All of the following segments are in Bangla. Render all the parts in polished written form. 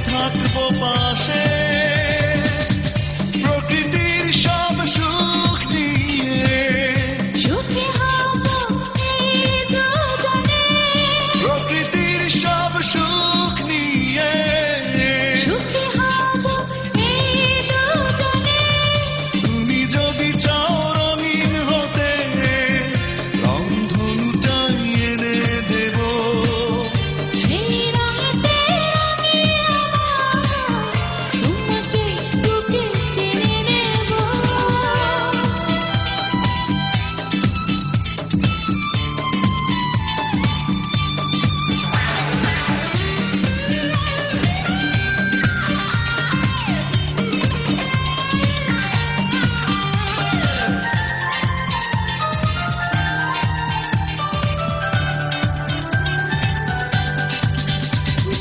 থাকবো পাশে, প্রকৃতির সব সুখ নিয়ে সুখী হব এই দুজনে, প্রকৃতির সব সুখ নিয়ে সুখী হব এই দুজনে। তুমি যদি চাও রঙিন হতে, রংধনুটাই এনে দেব। সেই রঙেতে রাঙিয়ে আমার তোমাকে বুকে টেনে নেব।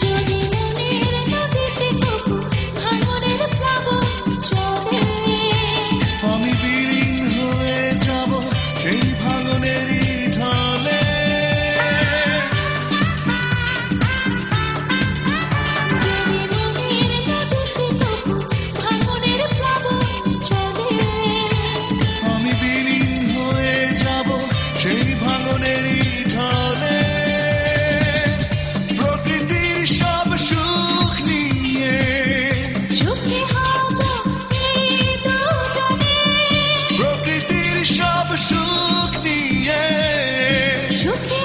যদি মনের নদীতে কখনো ভাঙনের প্লাবন চলে, আমি বিলীন হয়ে যাব সেই ভাঙনেরই ঢলে। যদি মনের নদীতে কখনো ভাঙনের প্লাবন চলে, আমি বিলীন হয়ে যাব সেই ভাঙনেরই ঢলে। প্রকৃতির সব সুখ নিয়ে সুখী হব এই দুজনে, প্রকৃতির সব সুখ নিয়ে সুখী